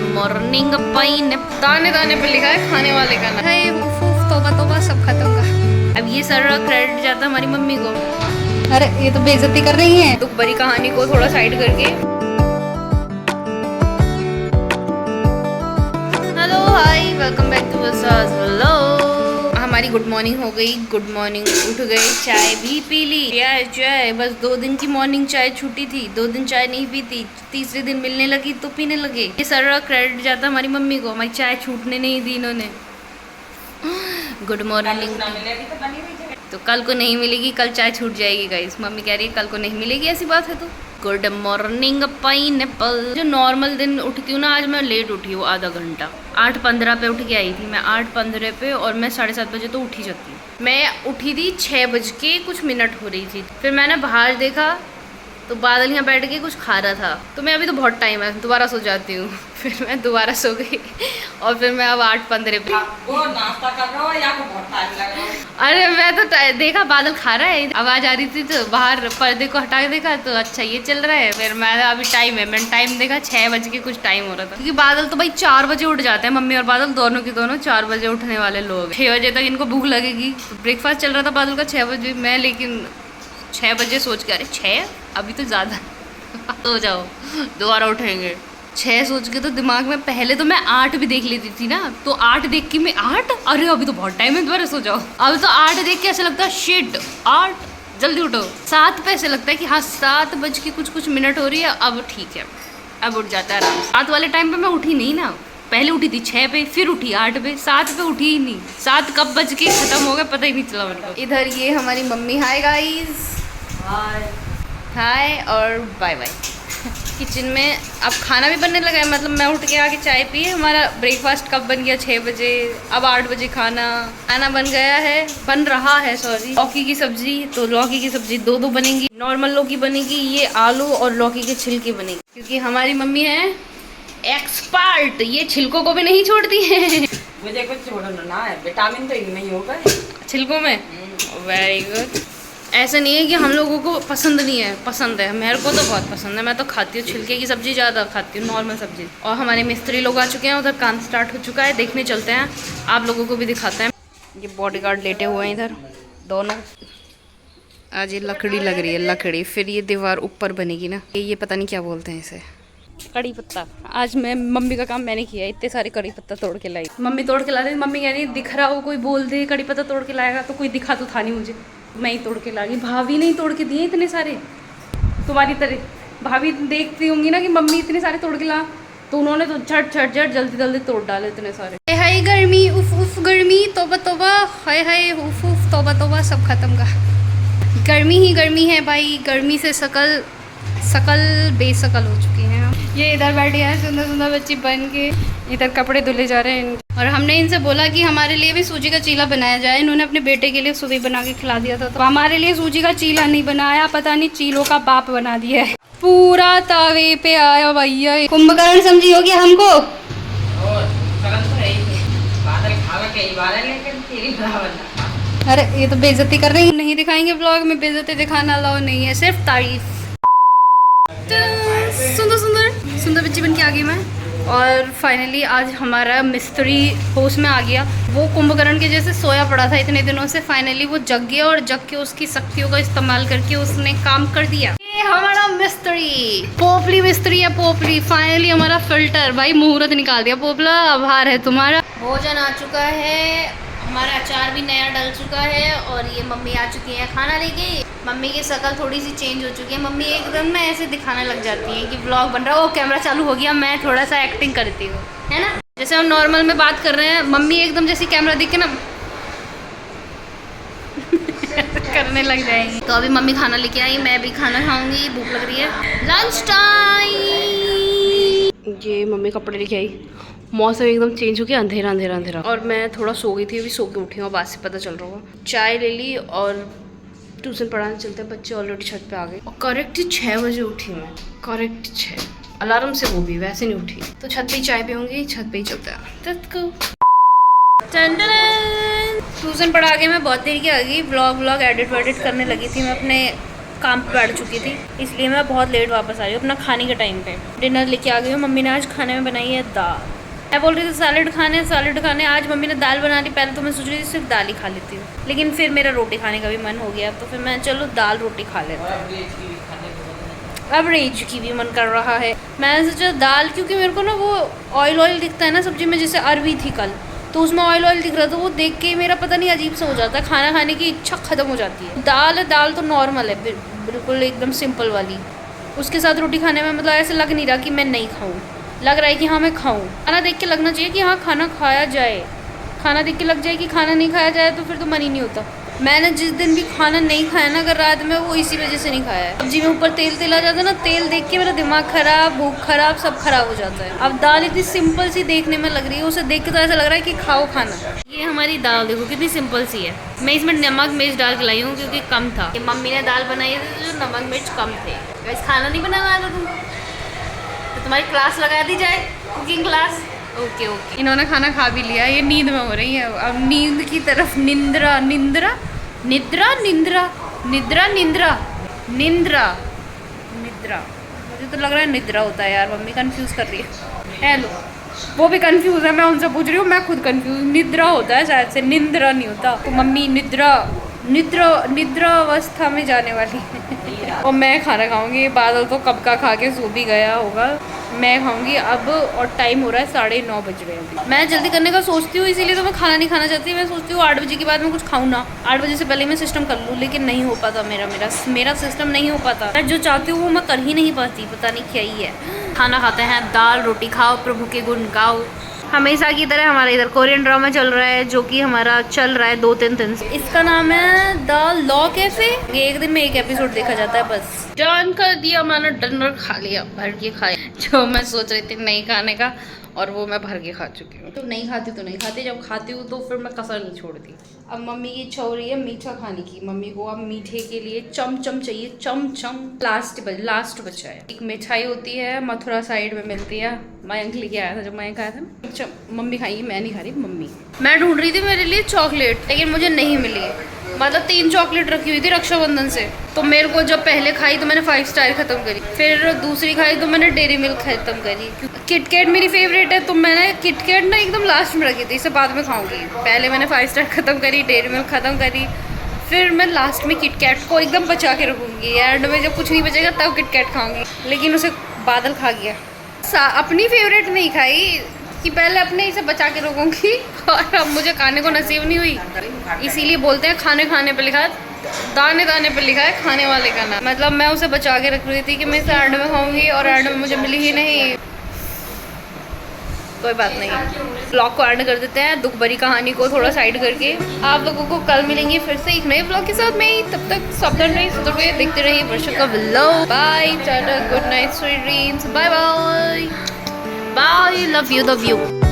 Morning pine दाने दाने पे लिखा है खाने वाले का नाम है। तोबा तोबा सब खत्म का। अब ये सारा क्रेडिट जाता है हमारी मम्मी को। अरे ये तो बेइज्जती कर रही है। दुख भरी कहानी को थोड़ा साइड करके hello hi welcome back to वसास व्लॉग। हमारी गुड मॉर्निंग हो गई। गुड मॉर्निंग उठ गए, चाय भी पी ली। चाय बस 2 दिन की मॉर्निंग चाय छूटी थी, 2 दिन चाय नहीं पीती, तीसरे दिन मिलने लगी तो पीने लगे। ये सारा क्रेडिट जाता हमारी मम्मी को, हमारी चाय छूटने नहीं दी इन्होंने। गुड मॉर्निंग तो कल को नहीं मिलेगी, कल चाय छूट जाएगी गाइस। मम्मी कह रही है कल को नहीं मिलेगी, ऐसी बात है तो। Good morning pineapple. जो नॉर्मल दिन उठती हूँ ना, आज मैं लेट उठी हूँ आधा घंटा। 8:15 पे उठ के आई थी मैं, 8:15 पे, और मैं 7:30 बजे तो उठी जाती हूँ। मैं उठी थी 6 बज के कुछ मिनट हो रही थी। फिर मैंने बाहर देखा तो बादल यहाँ बैठ के कुछ खा रहा था, तो मैं अभी तो बहुत टाइम है, दोबारा सो जाती हूँ। फिर मैं दोबारा सो गई और फिर मैं अब 8:15 पे वो नाश्ता कर रहा हो या आपको बहुत टाइम लग रहा है? अरे मैं तो देखा बादल खा रहा है, आवाज आ रही थी तो बाहर पर्दे को हटा के देखा तो अच्छा ये चल रहा है। फिर मैं अभी टाइम है, मैंने टाइम देखा 6 बज के कुछ टाइम हो रहा था, क्योंकि बादल तो भाई 4 बजे उठ जाते हैं। मम्मी और बादल दोनों के दोनों 4 बजे उठने वाले लोग। 6 बजे तक इनको भूख लगेगी। ब्रेकफास्ट चल रहा था बादल का 6 बजे, मैं लेकिन 6 बजे सोच के अरे 6 अभी तो ज़्यादा सो जाओ दोबारा उठेंगे। 6 सोच के तो दिमाग में पहले तो मैं 8 भी देख लेती थी ना, तो 8 देख के मैं 8 अरे अभी तो बहुत टाइम है, दोबारा सो जाओ। अब तो 8 देख के ऐसा लगता है शिट 8 जल्दी उठो। 7 पे ऐसे लगता है कि हाँ 7 बज के कुछ मिनट हो रही है, अब ठीक है, अब उठ जाता है आराम से। 7 वाले टाइम पे मैं उठी नहीं ना, पहले उठी थी 6 पे, फिर उठी 8 पे, 7 पे उठी ही नहीं। 7 कब बज के खत्म हो गया पता ही नहीं चला मेरे को। इधर ये हमारी मम्मी, हाय गाइस, हाय और बाय बाय। किचन में अब खाना भी बनने लगा है, मतलब मैं उठ के आके चाय पी। हमारा ब्रेकफास्ट कब बन गया 6 बजे, अब 8 बजे खाना बन गया है, बन रहा है सॉरी। लौकी की सब्जी, तो लौकी की सब्जी 2 बनेगी। नॉर्मल लौकी बनेगी, ये आलू और लौकी के छिलके बनेगी, क्योंकि हमारी मम्मी है एक्सपर्ट, ये छिलकों को भी नहीं छोड़ती है। मुझे कुछ छोड़ना ना है, विटामिन तो इनमें ही होगा छिलकों में। Very good. ऐसा नहीं है कि हम लोगों को पसंद नहीं है, पसंद है, मेरे को तो बहुत पसंद है। मैं तो खाती हूँ छिलके की सब्ज़ी, ज़्यादा खाती हूँ नॉर्मल सब्ज़ी। और हमारे मिस्त्री लोग आ चुके हैं, उधर काम स्टार्ट हो चुका है, देखने चलते हैं, आप लोगों को भी दिखाते हैं। ये बॉडीगार्ड लेटे हुए हैं इधर दोनों। आज ये लकड़ी लग रही है, लकड़ी। फिर ये दीवार ऊपर बनेगी ना, ये पता नहीं क्या बोलते हैं इसे, कड़ी पत्ता। आज मैं मम्मी का काम मैंने किया, इतने सारे कड़ी पत्ता तोड़ के लाई। मम्मी तोड़ के ला रही, मम्मी कह रही दिख रहा हो कोई बोल दे कड़ी पत्ता तोड़ के लाएगा, तो कोई दिखा तो था नहीं मुझे, मैं ही तोड़ के ला गई। भाभी नहीं तोड़ के दिए इतने सारे, तुम्हारी तरह भाभी देखती होंगी ना कि मम्मी इतने सारे तोड़ के ला, तो उन्होंने तो झट जल्दी जल्दी तोड़ डाले इतने सारे। हाय गर्मी, उफ उफ गर्मी, तोबा तोबा, हाय हाय उफ उफ तोबा तोबा सब खत्म का। गर्मी ही गर्मी है भाई, गर्मी से सकल बेसकल हो चुकी हैं। ये इधर बैठे हैं सुंदर सुंदर बच्ची बन के, इधर कपड़े धुले जा रहे हैं। और हमने इनसे बोला कि हमारे लिए भी सूजी का चीला बनाया जाए। इन्होंने अपने बेटे के लिए सुबह बना के खिला दिया था, तो हमारे लिए सूजी का चीला नहीं बनाया, पता नहीं चीलों का बाप बना दिया है। पूरा तावे पे आया भैया, कुंभकर्ण समझी हो गया हमको। अरे ये तो बेइज्जती कर रही, नहीं दिखाएंगे ब्लॉग में, बेइज्जती दिखाना अलाउ नहीं है, सिर्फ तारीफ। सुंदर बच्ची बन के आ गई मैं। और फाइनली आज हमारा मिस्त्री होश में आ गया। वो कुंभकर्ण के जैसे सोया पड़ा था इतने दिनों से, फाइनली वो जग गया, और जग के उसकी शक्तियों का इस्तेमाल करके उसने काम कर दिया। ये हमारा मिस्त्री, पोपली मिस्त्री है, पोपली। फाइनली हमारा फिल्टर भाई मुहूर्त निकाल दिया। पोपला आभार है तुम्हारा। भोजन आ चुका है, हमारा अचार भी नया डल चुका है, और ये मम्मी आ चुकी है खाना लेके। मम्मी की शक्ल थोड़ी सी चेंज हो चुकी है, मम्मी एकदम ना ऐसे दिखाने लग जाती है कि व्लॉग बन रहा है, वो कैमरा चालू हो गया, मैं थोड़ा सा एक्टिंग करती हूँ, है ना। जैसे हम नॉर्मल में बात कर रहे हैं, मम्मी एकदम जैसे कैमरा दिख के ना करने लग जाएंगी। तो अभी मम्मी खाना लेके आई, मैं भी खाना खाऊंगी, भूख लग रही है, लंच टाइम। ये मम्मी कपड़े लेके आई, मौसम एकदम चेंज हो गया, अंधेरा। और मैं थोड़ा सो गई थी, अभी सो के उठी हूँ, बाद से पता चल रहा होगा। चाय ले ली और ट्यूशन पढ़ाने चलते हैं, बच्चे ऑलरेडी छत पे आ गए। और करेक्ट 6 बजे उठी मैं, करेक्ट 6, अलार्म से वो भी, वैसे नहीं उठी। तो छत पे ही चाय पीऊँगी, छत पे ही चलते हैं। ट्यूशन पढ़ा के मैं बहुत देर की आ गई, व्लॉग एडिट करने लगी थी मैं अपने काम पे बैठ चुकी थी, इसलिए मैं बहुत लेट वापस आ रही हूँ अपना खाने के टाइम पे। डिनर लेके आ गई हूँ। मम्मी ने आज खाने में बनाई है दाल। मैं बोल रही थी सैलेड खाने, आज मम्मी ने दाल बना ली। पहले तो मैं सोच रही थी सिर्फ दाल ही खा लेती हूँ, लेकिन फिर मेरा रोटी खाने का भी मन हो गया, तो फिर मैं चलो दाल रोटी खा लेते हैं। अब रेज की भी मन कर रहा है। मैंने सोचा दाल, क्योंकि मेरे को ना वो ऑयल दिखता है ना सब्जी में, जैसे अरवी थी कल तो उसमें ऑयल दिख रहा था, वो देख के मेरा पता नहीं अजीब सा हो जाता है, खाना खाने की इच्छा ख़त्म हो जाती है। दाल तो नॉर्मल है, बिल्कुल एकदम सिंपल वाली। उसके साथ रोटी खाने में मतलब ऐसे लग नहीं रहा कि मैं नहीं खाऊँ, लग रहा है कि हाँ मैं खाऊँ। खाना देख के लगना चाहिए कि हाँ खाना खाया जाए। खाना देख के लग जाए कि खाना नहीं खाया जाए तो फिर तो मन ही नहीं होता। मैंने जिस दिन भी खाना नहीं खाया ना अगर रात में, वो इसी वजह से नहीं खाया है। सब्जी में ऊपर तेल आ जाता है ना, तेल देख के मेरा दिमाग खराब, भूख खराब, सब खराब हो जाता है। अब दाल इतनी सिंपल सी देखने में लग रही है, उसे देख के तो ऐसा लग रहा है कि खाओ खाना। ये हमारी दाल देखो कितनी सिंपल सी है। मैं इसमें नमक मिर्च डाल के लाई हूँ क्योंकि कम था। ये मम्मी ने दाल बनाई थी जो नमक मिर्च कम थे। वैसे खाना नहीं बनाना आता तुम तो तुम्हारी क्लास लगा दी जाए, कुकिंग क्लास। ओके। इन्होंने खाना खा भी लिया, ये नींद में हो रही है। अब नींद की तरफ निंद्रा मुझे तो लग रहा है निद्रा होता है यार। मम्मी कंफ्यूज कर रही है। हेलो, वो भी कंफ्यूज है, मैं उनसे पूछ रही हूँ, मैं खुद कंफ्यूज। निद्रा होता है शायद से, निंद्रा नहीं होता। तो मम्मी निद्रा अवस्था में जाने वाली है। और मैं खाना खाऊंगी। बादल तो कब का खा के सो भी गया होगा। मैं खाऊंगी अब, और टाइम हो रहा है 9:30 बज रहे हैं। मैं जल्दी करने का सोचती हूँ, इसीलिए तो मैं खाना नहीं खाना चाहती। मैं सोचती हूँ 8 बजे के बाद मैं कुछ खाऊँ ना, 8 बजे से पहले मैं सिस्टम कर लूँ, लेकिन नहीं हो पाता मेरा सिस्टम नहीं हो पाता। मैं जो चाहती हूँ वो मैं कर ही नहीं पाती, पता नहीं क्या ही है। खाना खाते हैं, दाल रोटी खाओ, प्रभु के गुण गाओ। हमेशा की तरह हमारे इधर कोरियन ड्रामा चल रहा है, जो कि हमारा चल रहा है 2-3 दिन से। इसका नाम है द लॉ कैफे। ये एक दिन में एक एपिसोड देखा जाता है बस। डन कर दिया मैंने, डिनर खा लिया, भर के खाया। जो मैं सोच रही थी नहीं खाने का, और वो मैं भर के खा चुकी हूँ। तो नहीं खाती तो नहीं खाती, जब खाती हूँ तो फिर मैं कसर नहीं छोड़ती। अब मम्मी की इच्छा हो रही है मीठा खाने की। मम्मी को अब मीठे के लिए चमचम चाहिए, चमचम। लास्ट बचा है। एक मिठाई होती है, मथुरा साइड में मिलती है। मयंक लेके आया था, जब मयंक आया था ना। मम्मी खाएगी, मैं नहीं खा रही। मम्मी, मैं ढूंढ रही थी मेरे लिए चॉकलेट, लेकिन मुझे नहीं मिली। मतलब 3 चॉकलेट रखी हुई थी रक्षाबंधन से। तो मेरे को जब पहले खाई तो मैंने 5 स्टार ख़त्म करी, फिर दूसरी खाई तो मैंने डेयरी मिल्क ख़त्म करी। किटकैट मेरी फेवरेट है, तो मैंने किटकैट ना एकदम लास्ट में रखी थी, इसे बाद में खाऊंगी। पहले मैंने 5 स्टार ख़त्म करी, डेयरी मिल्क ख़त्म करी, फिर मैं लास्ट में किटकैट को एकदम बचा के रखूँगी। एंड में जब कुछ नहीं बचेगा तब किटकैट खाऊँगी, लेकिन उसे बादल खा गया। अपनी फेवरेट नहीं खाई कि पहले अपने इसे बचा के रखूँगी, और अब मुझे खाने को नसीब नहीं हुई। इसीलिए बोलते हैं खाने पे लिखा है, दाने पे लिखा है खाने वाले का नाम। मतलब मैं उसे बचा के रख रही थी कि मैं इसे एंड में खाऊंगी, और एंड में मुझे मिली ही नहीं। कोई बात नहीं, ब्लॉग को एंड कर देते हैं, दुख भरी कहानी को थोड़ा साइड करके। आप लोगों को कल मिलेंगे फिर से एक नए ब्लॉग के साथ में। तब तक सावधान रहिए, सतर्क रहिए, देखते रहिए वर्षा का vlog. Bye, tata, good night, sweet dreams, bye bye, love you.